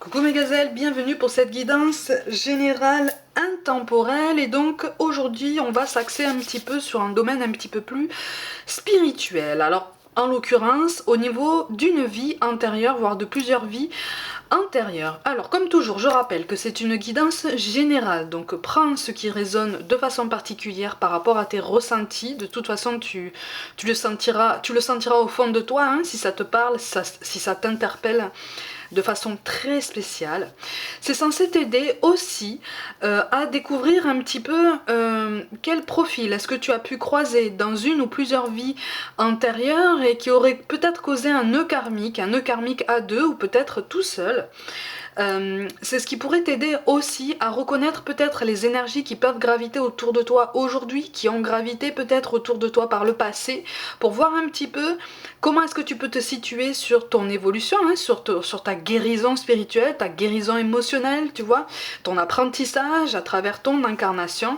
Coucou mes gazelles, bienvenue pour cette guidance générale intemporelle et donc aujourd'hui on va s'axer un petit peu sur un domaine un petit peu plus spirituel. Alors en l'occurrence au niveau d'une vie antérieure, voire de plusieurs vies antérieures. Alors comme toujours je rappelle que c'est une guidance générale, donc prends ce qui résonne de façon particulière par rapport à tes ressentis. De toute façon tu le sentiras au fond de toi, hein, si ça te parle, si ça t'interpelle de façon très spéciale. C'est censé t'aider aussi à découvrir un petit peu quel profil est-ce que tu as pu croiser dans une ou plusieurs vies antérieures et qui aurait peut-être causé un nœud karmique à deux ou peut-être tout seul. C'est ce qui pourrait t'aider aussi à reconnaître peut-être les énergies qui peuvent graviter autour de toi aujourd'hui, qui ont gravité peut-être autour de toi par le passé, pour voir un petit peu comment est-ce que tu peux te situer sur ton évolution, hein, sur ta guérison spirituelle, ta guérison émotionnelle, tu vois, ton apprentissage à travers ton incarnation.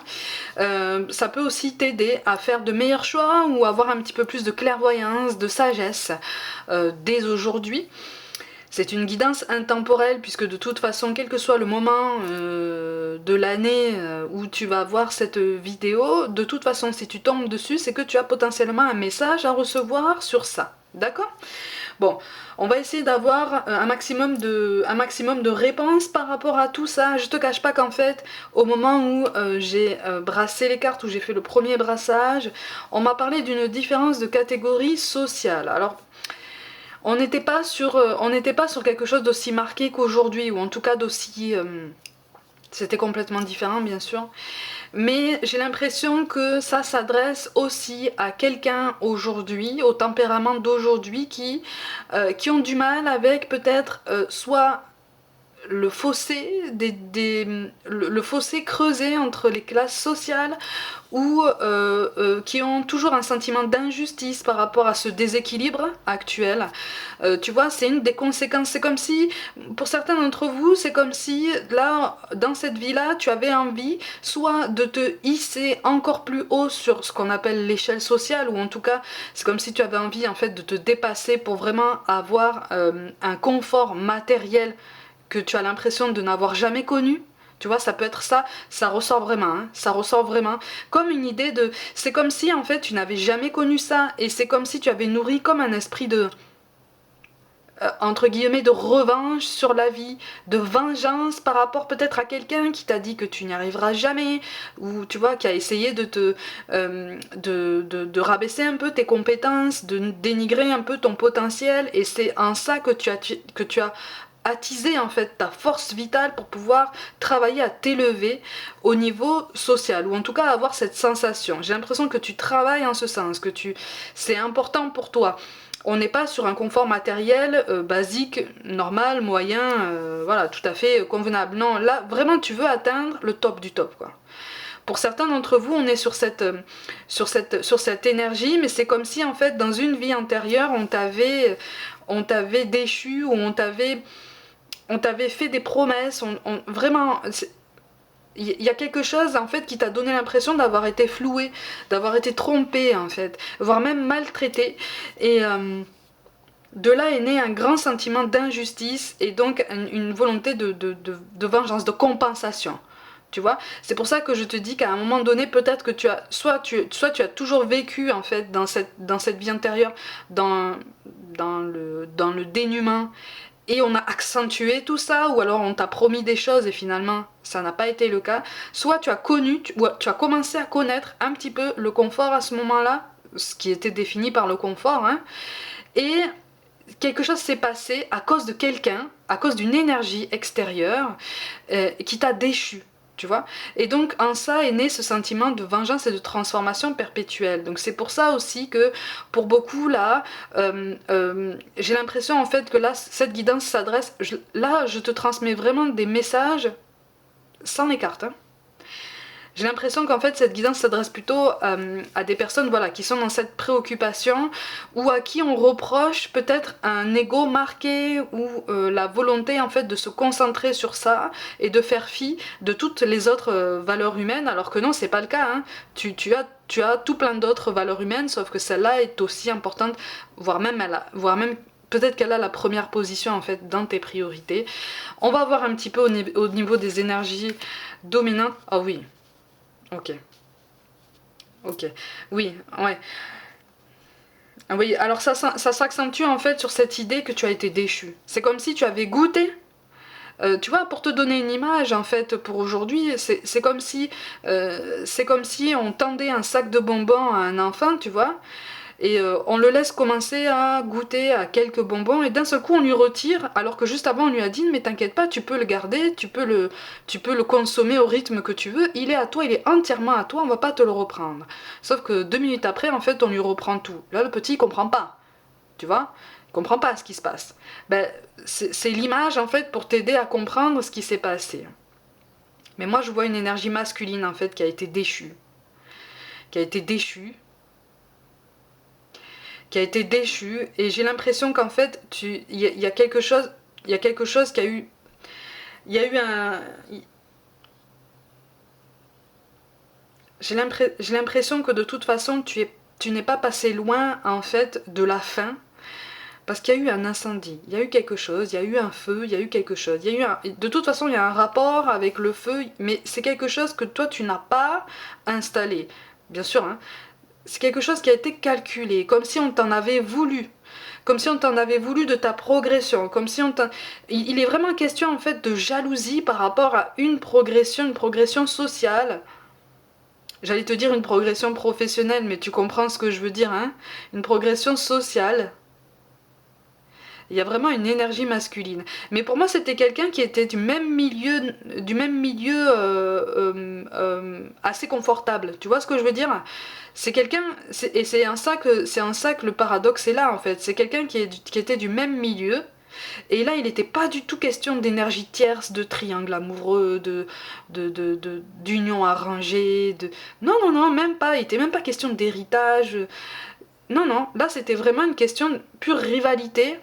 Ça peut aussi t'aider à faire de meilleurs choix ou avoir un petit peu plus de clairvoyance, de sagesse dès aujourd'hui. C'est une guidance intemporelle puisque de toute façon, quel que soit le moment de l'année où tu vas voir cette vidéo, de toute façon si tu tombes dessus, c'est que tu as potentiellement un message à recevoir sur ça. D'accord ? Bon, on va essayer d'avoir un maximum de réponses par rapport à tout ça. Je te cache pas qu'en fait, au moment où j'ai brassé les cartes, où j'ai fait le premier brassage, on m'a parlé d'une différence de catégorie sociale. Alors, on n'était pas sur quelque chose d'aussi marqué qu'aujourd'hui, ou en tout cas d'aussi... c'était complètement différent bien sûr, mais j'ai l'impression que ça s'adresse aussi à quelqu'un aujourd'hui, au tempérament d'aujourd'hui qui ont du mal avec peut-être soit le fossé, le fossé creusé entre les classes sociales ou qui ont toujours un sentiment d'injustice par rapport à ce déséquilibre actuel. Tu vois, c'est une des conséquences. C'est comme si, pour certains d'entre vous, c'est comme si là, dans cette vie-là, tu avais envie soit de te hisser encore plus haut sur ce qu'on appelle l'échelle sociale, ou en tout cas, c'est comme si tu avais envie en fait de te dépasser pour vraiment avoir un confort matériel que tu as l'impression de n'avoir jamais connu. Tu vois, ça peut être ça, ça ressort vraiment, hein, ça ressort vraiment comme une idée de... C'est comme si en fait tu n'avais jamais connu ça, et c'est comme si tu avais nourri comme un esprit de... entre guillemets de revanche sur la vie, de vengeance par rapport peut-être à quelqu'un qui t'a dit que tu n'y arriveras jamais, ou tu vois, qui a essayé de te de rabaisser un peu tes compétences, de dénigrer un peu ton potentiel, et c'est en ça que tu as attiser en fait ta force vitale pour pouvoir travailler à t'élever au niveau social, ou en tout cas avoir cette sensation. J'ai l'impression que tu travailles en ce sens, que c'est important pour toi. On n'est pas sur un confort matériel basique, normal, moyen, voilà, tout à fait convenable. Non, là vraiment tu veux atteindre le top du top, quoi. Pour certains d'entre vous, on est sur cette énergie, mais c'est comme si en fait dans une vie antérieure on t'avait déchu, ou on t'avait fait des promesses, vraiment, il y a quelque chose en fait qui t'a donné l'impression d'avoir été floué, d'avoir été trompé en fait, voire même maltraité, et de là est né un grand sentiment d'injustice et donc une volonté de vengeance, de compensation. Tu vois, c'est pour ça que je te dis qu'à un moment donné, peut-être que soit tu as toujours vécu en fait dans cette vie intérieure, dans le dénuement, et on a accentué tout ça, ou alors on t'a promis des choses et finalement ça n'a pas été le cas. Soit tu as tu as commencé à connaître un petit peu le confort à ce moment-là, ce qui était défini par le confort, hein, et quelque chose s'est passé à cause de quelqu'un, à cause d'une énergie extérieure qui t'a déchu. Tu vois, et donc en ça est né ce sentiment de vengeance et de transformation perpétuelle. Donc c'est pour ça aussi que pour beaucoup là, j'ai l'impression en fait que là cette guidance s'adresse, là je te transmets vraiment des messages sans les cartes, hein. J'ai l'impression qu'en fait cette guidance s'adresse plutôt à des personnes, voilà, qui sont dans cette préoccupation, ou à qui on reproche peut-être un ego marqué, ou la volonté en fait de se concentrer sur ça et de faire fi de toutes les autres valeurs humaines, alors que non, c'est pas le cas, hein. Tu as tout plein d'autres valeurs humaines, sauf que celle-là est aussi importante, voire même peut-être qu'elle a la première position en fait dans tes priorités. On va voir un petit peu au niveau des énergies dominantes. Ah oui, ok, ok, oui, ouais. Ah oui, alors ça s'accentue en fait sur cette idée que tu as été déchu. C'est comme si tu avais goûté. Tu vois, pour te donner une image, en fait, pour aujourd'hui, c'est comme si on tendait un sac de bonbons à un enfant, tu vois, et on le laisse commencer à goûter à quelques bonbons, et d'un seul coup on lui retire, alors que juste avant on lui a dit, mais t'inquiète pas, tu peux le garder, tu peux le consommer au rythme que tu veux, il est à toi, il est entièrement à toi, on va pas te le reprendre. Sauf que 2 minutes après, en fait, on lui reprend tout. Là, le petit, il comprend pas. Tu vois, il comprend pas ce qui se passe. Ben, c'est l'image en fait pour t'aider à comprendre ce qui s'est passé. Mais moi je vois une énergie masculine en fait qui a été déchue. Qui a été déchue. Qui a été déchue. Et j'ai l'impression qu'en fait, y a quelque chose. Il y a quelque chose qui a eu. Il y a eu un. J'ai l'impression que de toute façon tu n'es pas passé loin en fait de la fin. Parce qu'il y a eu un incendie, il y a eu quelque chose, il y a eu un feu, il y a eu quelque chose. De toute façon, il y a un rapport avec le feu, mais c'est quelque chose que toi, tu n'as pas installé. Bien sûr, hein, c'est quelque chose qui a été calculé, comme si on t'en avait voulu. Comme si on t'en avait voulu de ta progression. Comme si on t'en... Il est vraiment question, en fait, de jalousie par rapport à une progression sociale. J'allais te dire une progression professionnelle, mais tu comprends ce que je veux dire, hein. Une progression sociale. Il y a vraiment une énergie masculine. Mais pour moi, c'était quelqu'un qui était du même milieu assez confortable. Tu vois ce que je veux dire? C'est quelqu'un, et c'est en ça que le paradoxe est là en fait. C'est quelqu'un qui était du même milieu. Et là, il n'était pas du tout question d'énergie tierce, de triangle amoureux, d'union arrangée. Non, non, non, même pas. Il n'était même pas question d'héritage. Non, non. Là, c'était vraiment une question de pure rivalité,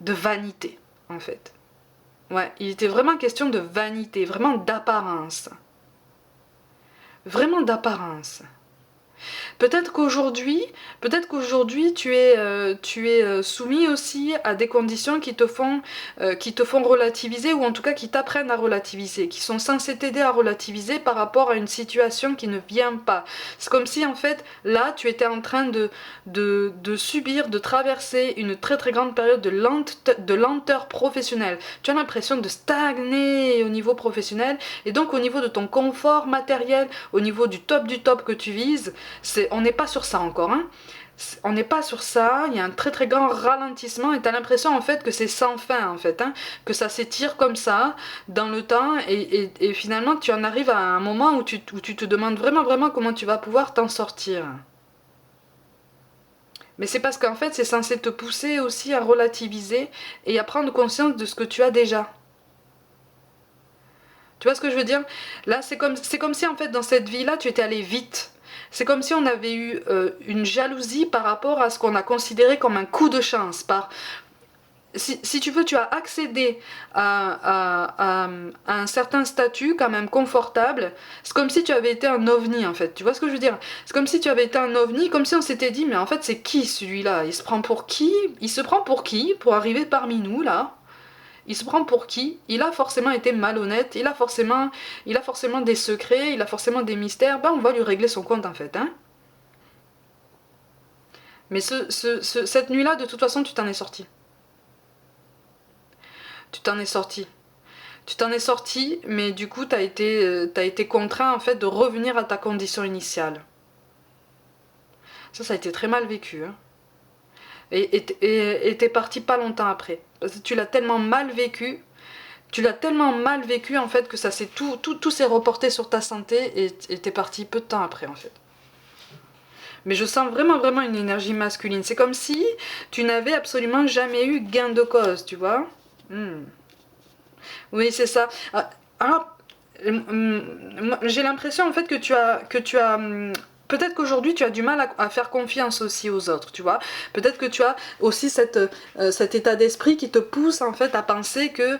de vanité, en fait. Ouais, il était vraiment question de vanité, vraiment d'apparence. Vraiment d'apparence. Peut-être qu'aujourd'hui tu es soumis aussi à des conditions qui te font relativiser ou en tout cas qui t'apprennent à relativiser, qui sont censées t'aider à relativiser par rapport à une situation qui ne vient pas. C'est comme si en fait là tu étais en train de subir, de traverser une très très grande période de lenteur professionnelle. Tu as l'impression de stagner au niveau professionnel et donc au niveau de ton confort matériel, au niveau du top que tu vises, on n'est pas sur ça encore, hein. On n'est pas sur ça, il y a un très très grand ralentissement et t'as l'impression en fait que c'est sans fin en fait, hein, que ça s'étire comme ça dans le temps et finalement tu en arrives à un moment où tu te demandes vraiment comment tu vas pouvoir t'en sortir. Mais c'est parce qu'en fait c'est censé te pousser aussi à relativiser et à prendre conscience de ce que tu as déjà. Tu vois ce que je veux dire? Là c'est comme si en fait dans cette vie-là tu étais allé vite. C'est comme si on avait eu une jalousie par rapport à ce qu'on a considéré comme un coup de chance. Si tu veux, tu as accédé à un certain statut quand même confortable. C'est comme si tu avais été un ovni en fait. Tu vois ce que je veux dire? C'est comme si tu avais été un ovni, comme si on s'était dit, mais en fait c'est qui celui-là? Il se prend pour qui? Il se prend pour qui pour arriver parmi nous là? Il se prend pour qui? Il a forcément été malhonnête, il a forcément des secrets, il a forcément des mystères. Ben on va lui régler son compte en fait, hein. Mais cette nuit-là, de toute façon, tu t'en es sorti. Tu t'en es sorti. Tu t'en es sorti, mais du coup, t'as été contraint en fait de revenir à ta condition initiale. Ça a été très mal vécu, hein. Et t'es parti pas longtemps après. Parce que tu l'as tellement mal vécu. Tu l'as tellement mal vécu en fait que ça s'est tout s'est reporté sur ta santé et t'es parti peu de temps après en fait. Mais je sens vraiment une énergie masculine. C'est comme si tu n'avais absolument jamais eu gain de cause, tu vois. Oui, c'est ça. Alors, j'ai l'impression en fait que tu as peut-être qu'aujourd'hui tu as du mal à faire confiance aussi aux autres, tu vois. Peut-être que tu as aussi cet état d'esprit qui te pousse en fait à penser que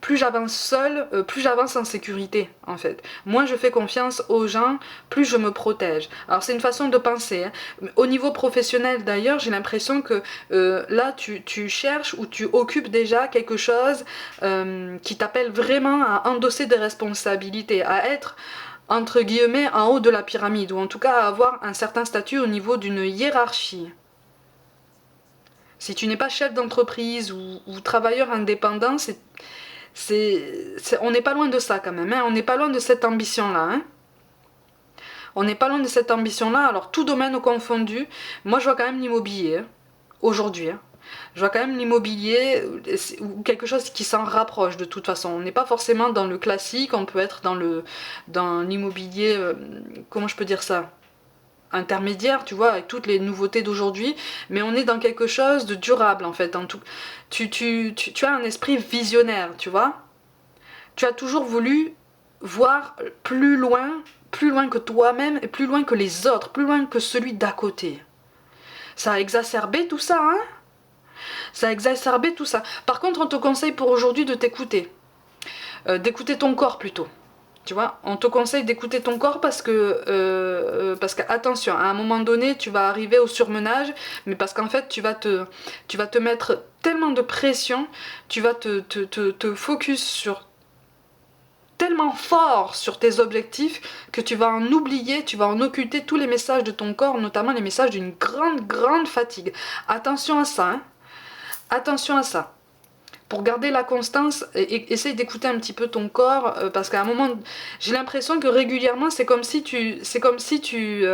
plus j'avance seule, plus j'avance en sécurité en fait. Moins je fais confiance aux gens, plus je me protège. Alors c'est une façon de penser. Hein. Au niveau professionnel d'ailleurs, j'ai l'impression que là tu cherches ou tu occupes déjà quelque chose qui t'appelle vraiment à endosser des responsabilités, à être entre guillemets en haut de la pyramide, ou en tout cas à avoir un certain statut au niveau d'une hiérarchie. Si tu n'es pas chef d'entreprise ou travailleur indépendant, on n'est pas loin de ça quand même, hein. On n'est pas loin de cette ambition-là. Hein. On n'est pas loin de cette ambition-là, alors tout domaine confondu, moi je vois quand même l'immobilier, hein, aujourd'hui. Hein. Je vois quand même l'immobilier ou quelque chose qui s'en rapproche de toute façon. On n'est pas forcément dans le classique, on peut être dans l'immobilier, comment je peux dire ça, intermédiaire, tu vois, avec toutes les nouveautés d'aujourd'hui, mais on est dans quelque chose de durable en fait. En tout, tu as un esprit visionnaire, tu vois. Tu as toujours voulu voir plus loin que toi-même et plus loin que les autres, plus loin que celui d'à côté. Ça a exacerbé tout ça, hein. Ça a exacerbé tout ça. Par contre, on te conseille pour aujourd'hui de t'écouter. D'écouter ton corps plutôt. Tu vois, on te conseille d'écouter ton corps parce que attention, à un moment donné, tu vas arriver au surmenage, mais parce qu'en fait, tu vas te mettre tellement de pression, tu vas te focus sur tellement fort sur tes objectifs que tu vas en oublier, tu vas en occulter tous les messages de ton corps, notamment les messages d'une grande fatigue. Attention à ça, hein. Attention à ça. Pour garder la constance, essaye d'écouter un petit peu ton corps, parce qu'à un moment, j'ai l'impression que régulièrement, c'est comme si tu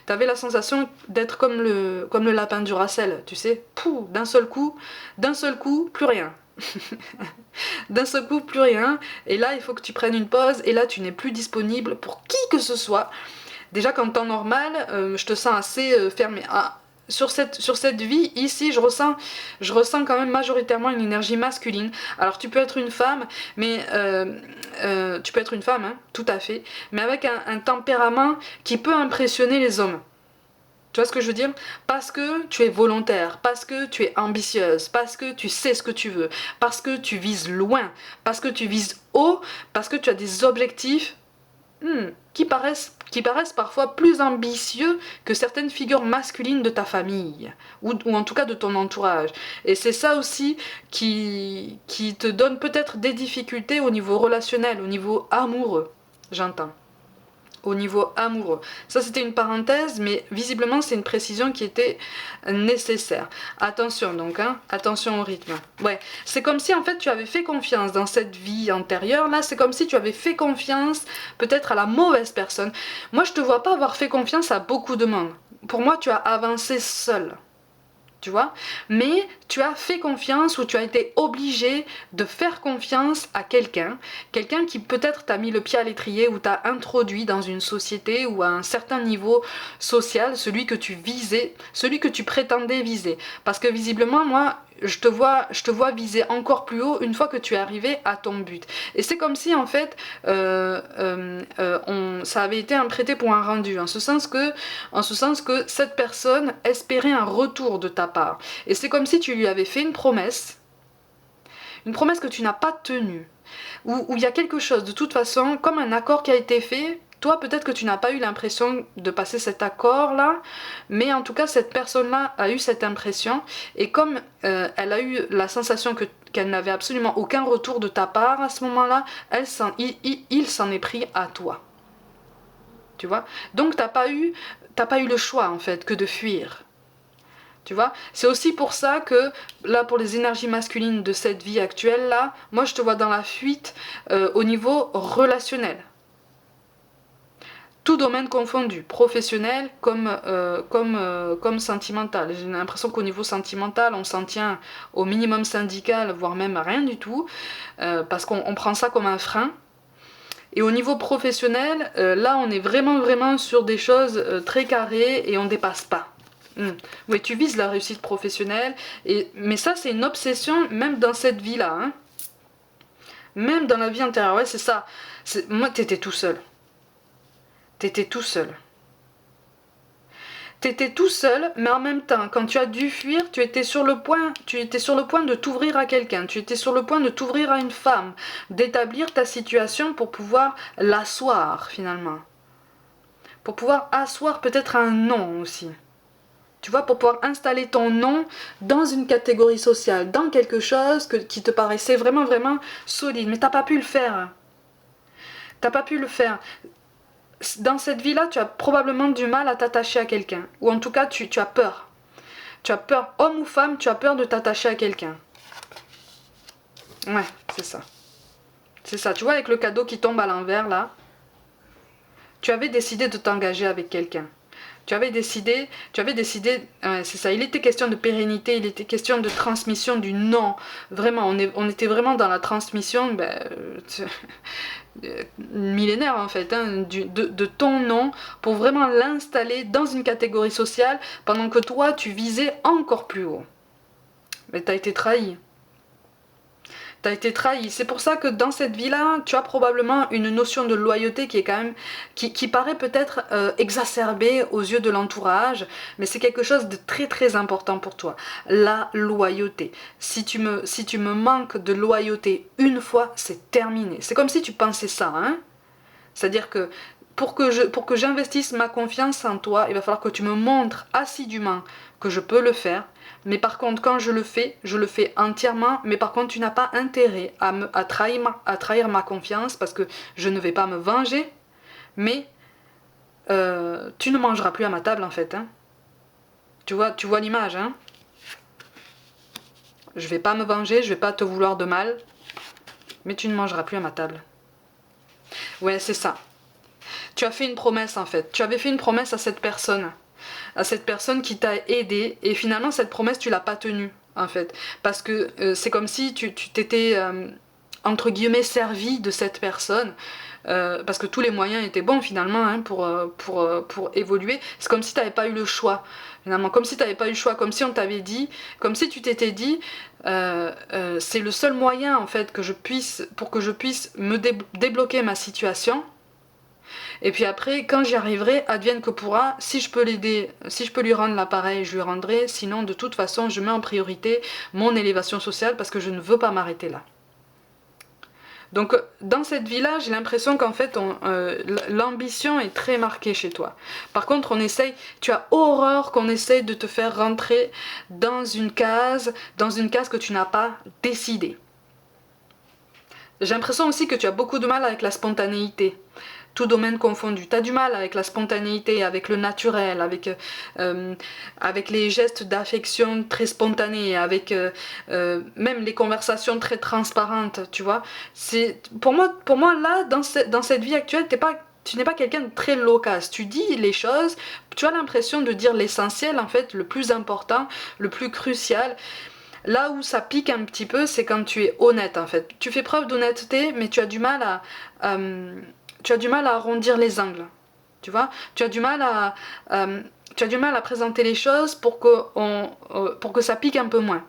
avais la sensation d'être comme le lapin du Racel, tu sais, pou, d'un seul coup, plus rien. D'un seul coup, plus rien, et là, il faut que tu prennes une pause, et là, tu n'es plus disponible pour qui que ce soit. Déjà, qu'en temps normal, je te sens assez fermé. Ah, sur cette vie, ici, je ressens quand même majoritairement une énergie masculine. Alors, tu peux être une femme, mais tu peux être une femme, hein, tout à fait, mais avec un tempérament qui peut impressionner les hommes. Tu vois ce que je veux dire? Parce que tu es volontaire, parce que tu es ambitieuse, parce que tu sais ce que tu veux, parce que tu vises loin, parce que tu vises haut, parce que tu as des objectifs qui paraissent parfois plus ambitieux que certaines figures masculines de ta famille, ou en tout cas de ton entourage. Et c'est ça aussi qui te donne peut-être des difficultés au niveau relationnel, au niveau amoureux, j'entends. Au niveau amoureux. Ça c'était une parenthèse, mais visiblement c'est une précision qui était nécessaire. Attention donc, hein, attention au rythme. Ouais, c'est comme si en fait tu avais fait confiance dans cette vie antérieure, là c'est comme si tu avais fait confiance peut-être à la mauvaise personne. Moi je te vois pas avoir fait confiance à beaucoup de monde. Pour moi tu as avancé seul. Tu vois, mais tu as fait confiance ou tu as été obligé de faire confiance à quelqu'un qui peut-être t'a mis le pied à l'étrier ou t'a introduit dans une société ou à un certain niveau social, celui que tu visais, celui que tu prétendais viser. Parce que visiblement, moi, je te vois viser encore plus haut une fois que tu es arrivé à ton but. Et c'est comme si en fait ça avait été un prêté pour un rendu, en ce sens que cette personne espérait un retour de ta part. Et c'est comme si tu lui avais fait une promesse que tu n'as pas tenue, où il y a quelque chose de toute façon, comme un accord qui a été fait. Toi, peut-être que tu n'as pas eu l'impression de passer cet accord-là, mais en tout cas, cette personne-là a eu cette impression, et comme elle a eu la sensation qu'elle n'avait absolument aucun retour de ta part à ce moment-là, il s'en est pris à toi. Tu vois? Donc, t'as pas eu le choix, en fait, que de fuir. Tu vois, c'est aussi pour ça que, là, pour les énergies masculines de cette vie actuelle-là, moi, je te vois dans la fuite au niveau relationnel. Tout domaine confondu, professionnel comme sentimental. J'ai l'impression qu'au niveau sentimental, on s'en tient au minimum syndical, voire même à rien du tout, parce qu'on prend ça comme un frein. Et au niveau professionnel, là, on est vraiment sur des choses très carrées et on dépasse pas. Oui, tu vises la réussite professionnelle, mais ça, c'est une obsession, même dans cette vie-là. Hein. Même dans la vie antérieure, ouais, c'est ça. Moi, t'étais tout seul. T'étais tout seul. Tu étais tout seul, mais en même temps, quand tu as dû fuir, tu étais sur le point de t'ouvrir à quelqu'un, tu étais sur le point de t'ouvrir à une femme, d'établir ta situation pour pouvoir l'asseoir finalement. Pour pouvoir asseoir peut-être un nom aussi. Tu vois, pour pouvoir installer ton nom dans une catégorie sociale, dans quelque chose qui te paraissait vraiment, vraiment solide. Mais t'as pas pu le faire. T'as pas pu le faire. Dans cette vie-là, tu as probablement du mal à t'attacher à quelqu'un. Ou en tout cas, tu as peur. Tu as peur, homme ou femme, tu as peur de t'attacher à quelqu'un. Ouais, c'est ça. C'est ça. Tu vois, avec le cadeau qui tombe à l'envers, là, tu avais décidé de t'engager avec quelqu'un. Tu avais décidé, c'est ça, il était question de pérennité, il était question de transmission du nom. Vraiment, on était vraiment dans la transmission millénaire en fait, hein, de ton nom pour vraiment l'installer dans une catégorie sociale pendant que toi tu visais encore plus haut. Mais t'as été trahi. T'as été trahi. C'est pour ça que dans cette vie-là, tu as probablement une notion de loyauté qui est quand même, qui paraît peut-être exacerbée aux yeux de l'entourage, mais c'est quelque chose de très très important pour toi. La loyauté. Si tu me manques de loyauté une fois, c'est terminé. C'est comme si tu pensais ça, hein. C'est-à-dire que pour que j'investisse ma confiance en toi, il va falloir que tu me montres assidûment que je peux le faire. Mais par contre, quand je le fais entièrement. Mais par contre, tu n'as pas intérêt à trahir ma confiance parce que je ne vais pas me venger. Mais tu ne mangeras plus à ma table en fait. Hein. Tu vois l'image. Hein. Je vais pas me venger, je vais pas te vouloir de mal. Mais tu ne mangeras plus à ma table. Ouais, c'est ça. Tu as fait une promesse en fait. Tu avais fait une promesse à cette personne qui t'a aidé et finalement cette promesse tu l'as pas tenue en fait. Parce que c'est comme si tu t'étais entre guillemets servi de cette personne. Parce que tous les moyens étaient bons finalement hein, pour évoluer. C'est comme si tu n'avais pas eu le choix. Finalement, comme si tu n'avais pas eu le choix, comme si on t'avait dit, comme si tu t'étais dit, c'est le seul moyen en fait pour que je puisse me débloquer ma situation. Et puis après, quand j'y arriverai, advienne que pourra, si je peux l'aider, si je peux lui rendre l'appareil, je lui rendrai, sinon de toute façon, je mets en priorité mon élévation sociale parce que je ne veux pas m'arrêter là. Donc dans cette vie-là, j'ai l'impression qu'en fait, l'ambition est très marquée chez toi. Par contre, tu as horreur qu'on essaye de te faire rentrer dans une case que tu n'as pas décidée. J'ai l'impression aussi que tu as beaucoup de mal avec la spontanéité. Tout domaine confondu. Tu as du mal avec la spontanéité, avec le naturel, avec les gestes d'affection très spontanés, avec même les conversations très transparentes, tu vois. Pour moi là, dans cette vie actuelle, tu n'es pas quelqu'un de très loquace. Tu dis les choses, tu as l'impression de dire l'essentiel, en fait, le plus important, le plus crucial. Là où ça pique un petit peu, c'est quand tu es honnête, en fait. Tu fais preuve d'honnêteté, mais tu as du mal à arrondir les angles, tu vois. Tu as du mal à présenter les choses pour que ça pique un peu moins.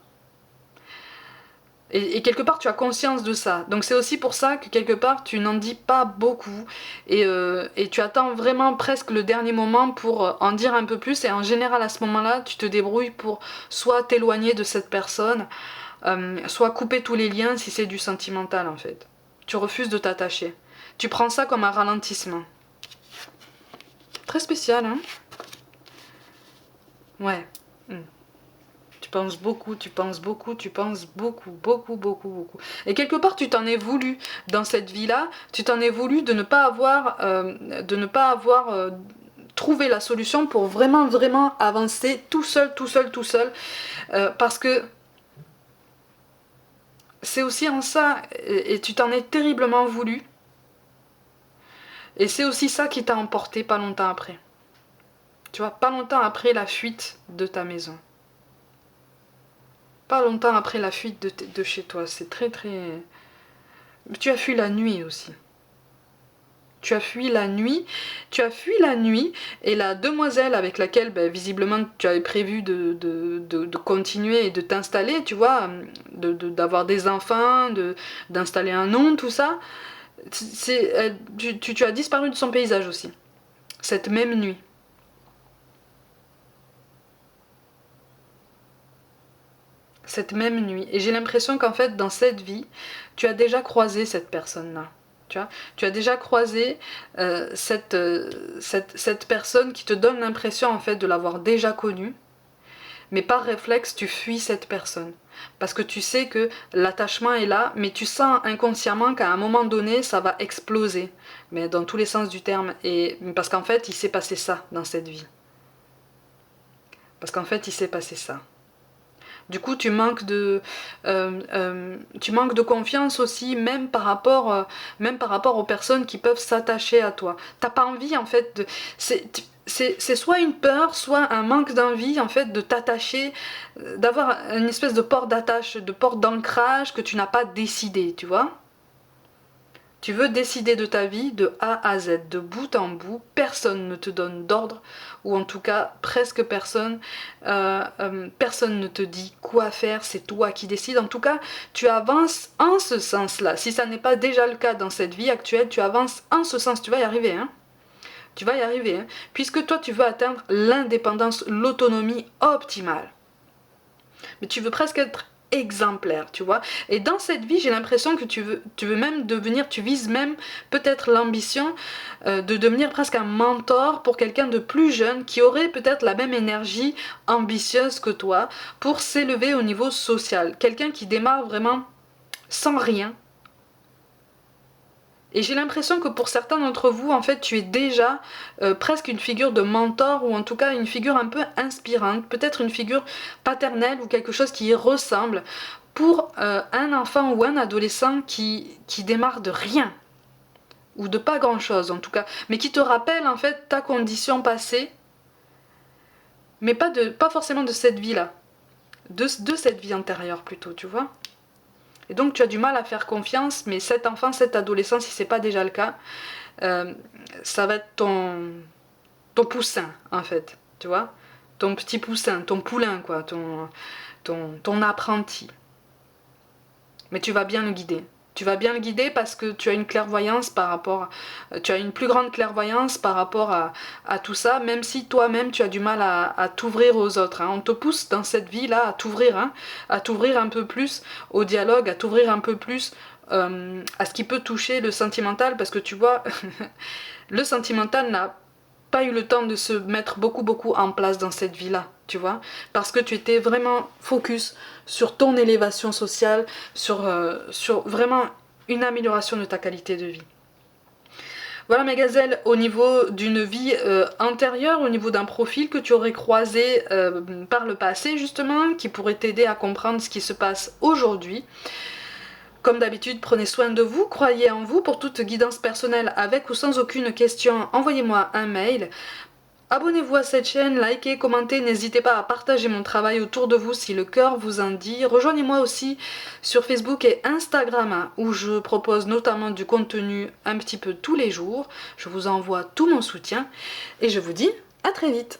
Et quelque part, tu as conscience de ça. Donc c'est aussi pour ça que quelque part, tu n'en dis pas beaucoup. Et tu attends vraiment presque le dernier moment pour en dire un peu plus. Et en général, à ce moment-là, tu te débrouilles pour soit t'éloigner de cette personne, soit couper tous les liens si c'est du sentimental en fait. Tu refuses de t'attacher. Tu prends ça comme un ralentissement. Très spécial, hein? Ouais. Tu penses beaucoup, tu penses beaucoup, tu penses beaucoup, beaucoup, beaucoup, beaucoup. Et quelque part, tu t'en es voulu dans cette vie-là, tu t'en es voulu de ne pas avoir, trouvé la solution pour vraiment, vraiment avancer tout seul, tout seul, tout seul. Parce que c'est aussi en ça, et tu t'en es terriblement voulu. Et c'est aussi ça qui t'a emporté pas longtemps après. Tu vois, pas longtemps après la fuite de ta maison. Pas longtemps après la fuite de chez toi. C'est très très... Tu as fui la nuit aussi. Tu as fui la nuit. Et la demoiselle avec laquelle visiblement tu avais prévu de continuer et de t'installer, tu vois, d'avoir des enfants, d'installer un nom, tout ça, tu as disparu de son paysage aussi. Cette même nuit. cette même nuit. Et j'ai l'impression qu'en fait, dans cette vie, tu as déjà croisé cette personne-là. Tu as déjà croisé cette personne qui te donne l'impression en fait de l'avoir déjà connue, mais par réflexe, tu fuis cette personne. Parce que tu sais que l'attachement est là, mais tu sens inconsciemment qu'à un moment donné, ça va exploser. Mais dans tous les sens du terme. Et parce qu'en fait, il s'est passé ça dans cette vie. Parce qu'en fait, il s'est passé ça. Du coup, tu manques de confiance aussi, même par rapport aux personnes qui peuvent s'attacher à toi. T'as pas envie, en fait, de... C'est soit une peur, soit un manque d'envie, en fait, de t'attacher, d'avoir une espèce de port d'attache, de port d'ancrage que tu n'as pas décidé, tu vois. Tu veux décider de ta vie de A à Z, de bout en bout, personne ne te donne d'ordre, ou en tout cas presque personne, personne ne te dit quoi faire, c'est toi qui décides. En tout cas, tu avances en ce sens-là. Si ça n'est pas déjà le cas dans cette vie actuelle, tu avances en ce sens, tu vas y arriver, hein. Tu vas y arriver, hein, puisque toi tu veux atteindre l'indépendance, l'autonomie optimale. Mais tu veux presque être exemplaire, tu vois. Et dans cette vie, j'ai l'impression que tu veux même devenir, tu vises même peut-être l'ambition de devenir presque un mentor pour quelqu'un de plus jeune qui aurait peut-être la même énergie ambitieuse que toi pour s'élever au niveau social. Quelqu'un qui démarre vraiment sans rien. Et j'ai l'impression que pour certains d'entre vous, en fait, tu es déjà presque une figure de mentor, ou en tout cas une figure un peu inspirante, peut-être une figure paternelle ou quelque chose qui y ressemble, pour un enfant ou un adolescent qui démarre de rien, ou de pas grand-chose en tout cas, mais qui te rappelle en fait ta condition passée, mais pas forcément de cette vie-là, de cette vie antérieure plutôt, tu vois. Et donc tu as du mal à faire confiance, mais cet enfant, cet adolescent, si c'est pas déjà le cas, ça va être ton poussin en fait, tu vois, ton petit poussin, ton poulain quoi, ton apprenti. Mais tu vas bien le guider. Tu vas bien le guider parce que tu as une clairvoyance par rapport, tu as une plus grande clairvoyance par rapport à tout ça, même si toi-même tu as du mal à t'ouvrir aux autres, hein. On te pousse dans cette vie-là à t'ouvrir, hein, à t'ouvrir un peu plus au dialogue, à t'ouvrir un peu plus à ce qui peut toucher le sentimental, parce que tu vois, le sentimental n'a pas eu le temps de se mettre beaucoup en place dans cette vie-là, tu vois, parce que tu étais vraiment focus sur ton élévation sociale, sur vraiment une amélioration de ta qualité de vie. Voilà mes gazelles, au niveau d'une vie antérieure, au niveau d'un profil que tu aurais croisé par le passé justement, qui pourrait t'aider à comprendre ce qui se passe aujourd'hui. Comme d'habitude, prenez soin de vous, croyez en vous. Pour toute guidance personnelle avec ou sans aucune question, envoyez-moi un mail. Abonnez-vous à cette chaîne, likez, commentez, n'hésitez pas à partager mon travail autour de vous si le cœur vous en dit. Rejoignez-moi aussi sur Facebook et Instagram où je propose notamment du contenu un petit peu tous les jours. Je vous envoie tout mon soutien et je vous dis à très vite.